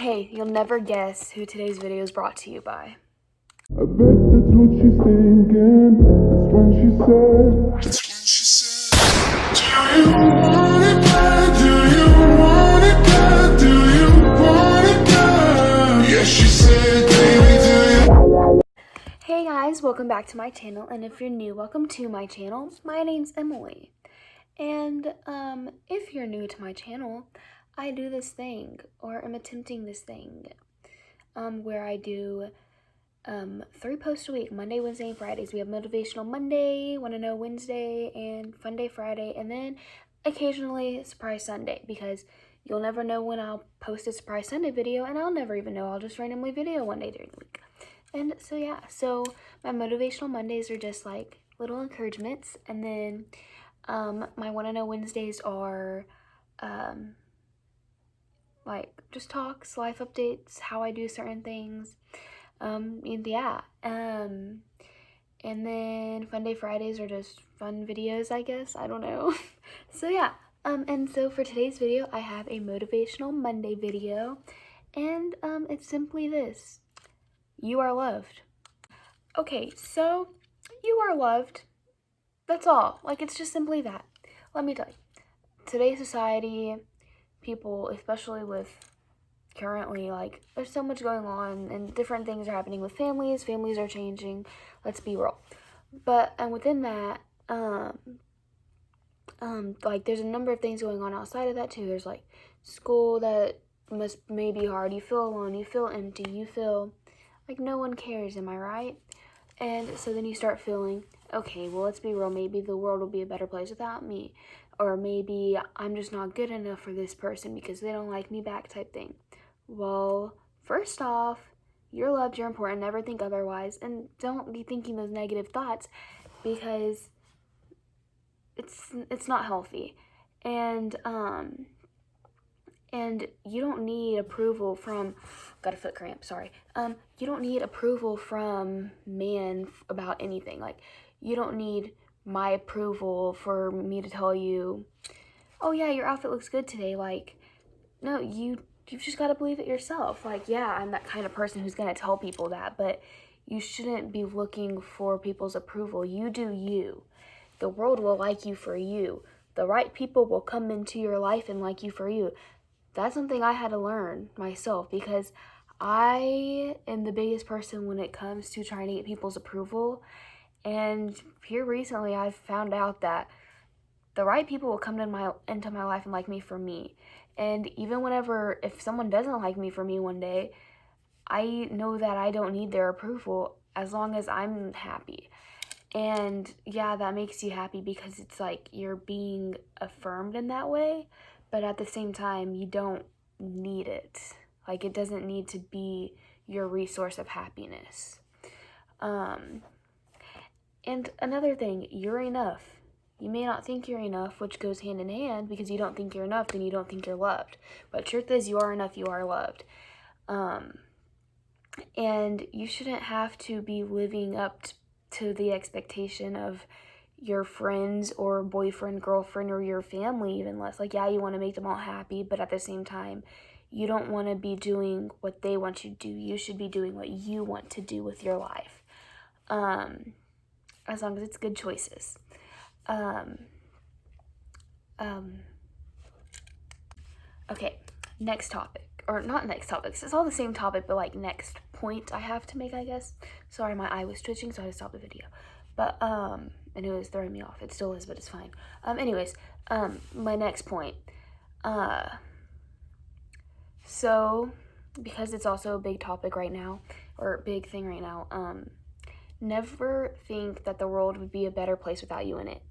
Hey, you'll never guess who today's video is brought to you by. I bet that's what she's thinking. That's when she said. Do you want it bad? Do you want it bad? Do you want it bad? Yeah, she said, baby, do you? Hey guys, welcome back to my channel, and if you're new, welcome to my channel. My name's Emily, and if you're new to my channel, I do this thing, or am attempting this thing, where I do 3 posts a week, Monday, Wednesday, and Fridays. We have Motivational Monday, Wanna Know Wednesday, and Fun Day Friday, and then occasionally Surprise Sunday, because you'll never know when I'll post a Surprise Sunday video, and I'll never even know. I'll just randomly video one day during the week. And so yeah, so my Motivational Mondays are just like little encouragements, and then my Wanna Know Wednesdays are like just talks, life updates, how I do certain things. And then Fun Day Fridays are just fun videos, I guess. I don't know. So yeah, and so for today's video, I have a Motivational Monday video, and it's simply this: you are loved. Okay, so you are loved. That's all. Like, it's just simply that. Let me tell you, today's society, people, especially with currently, like, there's so much going on and different things are happening with families are changing, let's be real. But and within that, like, there's a number of things going on outside of that too. There's like school that may be hard, you feel alone, you feel empty, you feel like no one cares, am I right? And so then you start feeling, okay, well, let's be real, maybe the world will be a better place without me, or maybe I'm just not good enough for this person because they don't like me back, type thing. Well, first off, you're loved, you're important, never think otherwise, and don't be thinking those negative thoughts, because it's not healthy. And you don't need approval from, got a foot cramp, sorry. You don't need approval from men about anything. Like, you don't need my approval for me to tell you, oh yeah, your outfit looks good today. Like, no, you've just got to believe it yourself. Like, yeah, I'm that kind of person who's going to tell people that, but you shouldn't be looking for people's approval. You do you. The world will like you for you. The right people will come into your life and like you for you. That's something I had to learn myself, because I am the biggest person when it comes to trying to get people's approval. And here recently, I've found out that the right people will come into my life and like me for me. And even if someone doesn't like me for me one day, I know that I don't need their approval as long as I'm happy. And yeah, that makes you happy because it's like you're being affirmed in that way, but at the same time, you don't need it. Like, it doesn't need to be your resource of happiness. And another thing, you're enough. You may not think you're enough, which goes hand in hand, because you don't think you're enough, then you don't think you're loved. But truth is, you are enough, you are loved. And you shouldn't have to be living up to the expectation of your friends or boyfriend, girlfriend, or your family, even less. Like, yeah, you want to make them all happy, but at the same time, you don't want to be doing what they want you to do. You should be doing what you want to do with your life, as long as it's good choices. Okay, next topic. Or not next topics. It's all the same topic, but like next point I have to make, I guess. Sorry, my eye was twitching, so I had to stop the video. But, and it was throwing me off. It still is, but it's fine. Anyways, my next point. So, because it's also a big topic right now, or a big thing right now, never think that the world would be a better place without you in it.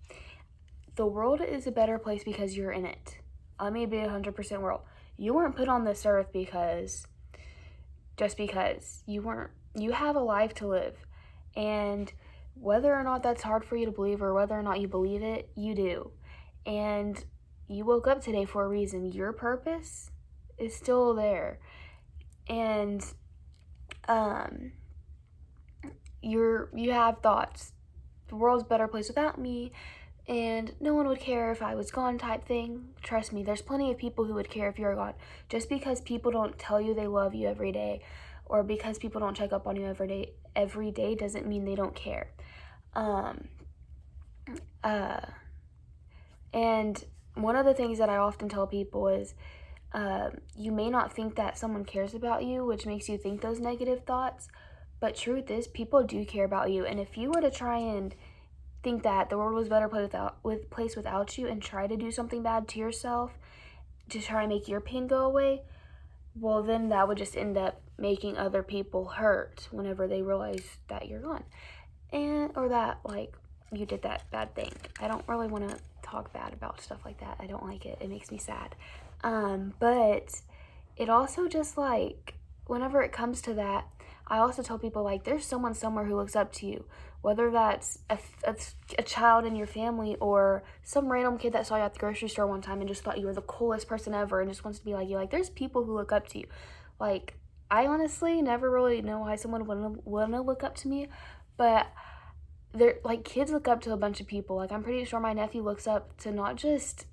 The world is a better place because you're in it. Let me be 100% real. You weren't put on this earth just because. You have a life to live. And whether or not that's hard for you to believe, or whether or not you believe it, you do. And you woke up today for a reason. Your purpose is still there. And you have thoughts. The world's a better place without me. and no one would care if I was gone type thing. Trust me, there's plenty of people who would care if you're gone. Just because people don't tell you they love you every day, or because people don't check up on you every day doesn't mean they don't care. And one of the things that I often tell people is, you may not think that someone cares about you, which makes you think those negative thoughts, but truth is, people do care about you. And if you were to try and think that the world was a better place without you and try to do something bad to yourself to try and make your pain go away, well, then that would just end up making other people hurt whenever they realize that you're gone, or that like you did that bad thing. I don't really want to talk bad about stuff like that. I don't like it. It makes me sad. But it also just like, whenever it comes to that, I also tell people like, there's someone somewhere who looks up to you, whether that's a child in your family or some random kid that saw you at the grocery store one time and just thought you were the coolest person ever and just wants to be like you. Like, there's people who look up to you. Like, I honestly never really know why someone wouldn't look up to me, but they're like, kids look up to a bunch of people. Like, I'm pretty sure my nephew looks up to not just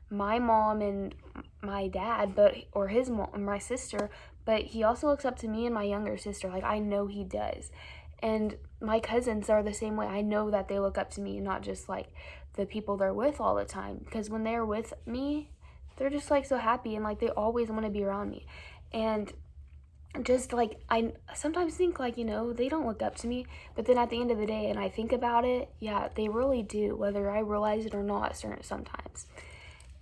my mom and my dad, or his mom and my sister, but he also looks up to me and my younger sister. Like, I know he does. And my cousins are the same way. I know that they look up to me, and not just like the people they're with all the time, because when they're with me, they're just like so happy and like they always want to be around me. And just like, I sometimes think like, they don't look up to me, but then at the end of the day, and I think about it, yeah, they really do, whether I realize it or not sometimes.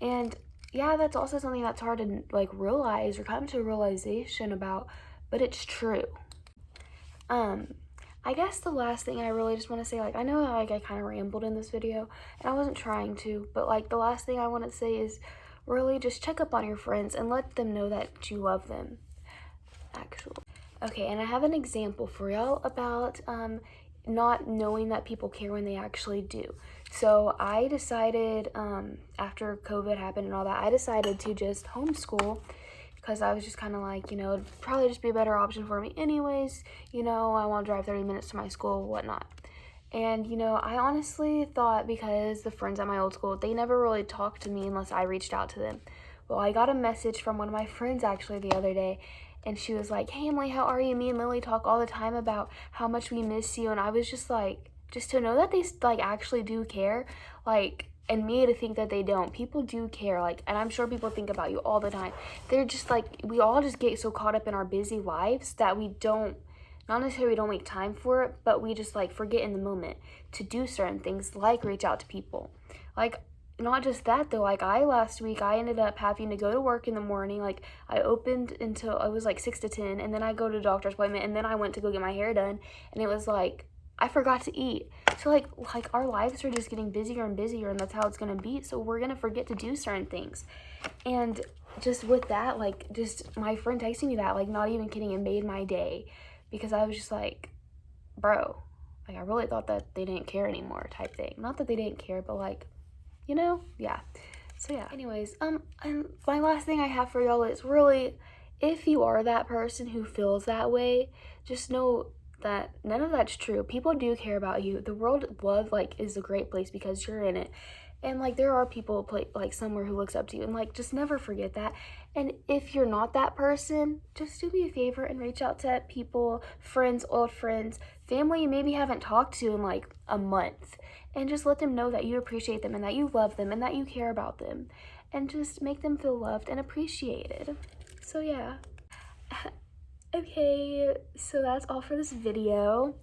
And yeah, that's also something that's hard to like realize or come to a realization about, but it's true. I guess the last thing I really just want to say, like, I know like I kind of rambled in this video and I wasn't trying to, but like the last thing I want to say is really just check up on your friends and let them know that you love them, actually. Okay, and I have an example for y'all about not knowing that people care when they actually do. So I decided, after COVID happened and all that, I decided to just homeschool, because I was just kind of like, it'd probably just be a better option for me anyways. I want to drive 30 minutes to my school, whatnot. And, I honestly thought, because the friends at my old school, they never really talked to me unless I reached out to them. Well, I got a message from one of my friends actually the other day, and she was like, "Hey, Emily, how are you? Me and Lily talk all the time about how much we miss you." And I was just like, just to know that they like actually do care, like, and me to think that they don't. People do care, like, and I'm sure people think about you all the time. They're just like, we all just get so caught up in our busy lives that we don't, not necessarily we don't make time for it, but we just like forget in the moment to do certain things, like reach out to people. Like, not just that though, like last week I ended up having to go to work in the morning. Like, I opened until it was like 6 to 10, and then I go to a doctor's appointment, and then I went to go get my hair done, and it was like I forgot to eat. So like our lives are just getting busier and busier, and that's how it's gonna be. So we're gonna forget to do certain things. And just with that, like, just my friend texting me that, like, not even kidding, it made my day, because I was just like, bro, like, I really thought that they didn't care anymore type thing. Not that they didn't care, but like, yeah. So yeah, anyways, and my last thing I have for y'all is, really, if you are that person who feels that way, just know that none of that's true. People do care about you. The world of love, like, is a great place because you're in it. And like, there are people like somewhere who looks up to you, and like, just never forget that. And if you're not that person, just do me a favor and reach out to people, friends, old friends, family you maybe haven't talked to in like a month, and just let them know that you appreciate them and that you love them and that you care about them, and just make them feel loved and appreciated. So yeah. Okay, so that's all for this video.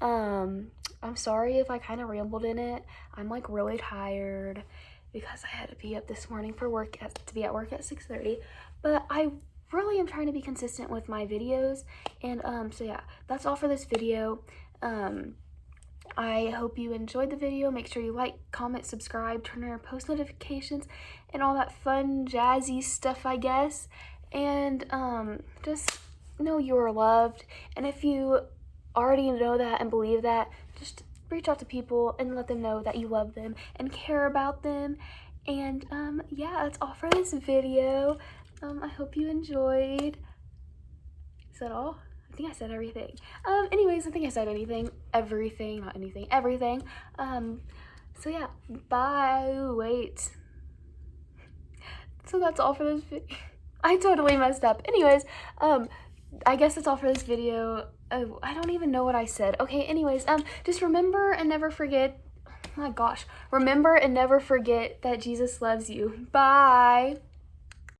I'm sorry if I kind of rambled in it. I'm like really tired because I had to be up this morning for work, to be at work at 6:30, but I really am trying to be consistent with my videos. And so yeah, that's all for this video. I hope you enjoyed the video. Make sure you like, comment, subscribe, turn on your post notifications, and all that fun jazzy stuff, I guess. And just know you're loved. And if you already know that and believe that, just reach out to people and let them know that you love them and care about them. And yeah, that's all for this video. I hope you enjoyed. Is that all? I think I said everything. Anyways, I think I said everything. So yeah, bye. Wait. So that's all for this video. I totally messed up. Anyways, I guess that's all for this video. I don't even know what I said. Okay, anyways, just remember and never forget, oh my gosh, remember and never forget that Jesus loves you. Bye.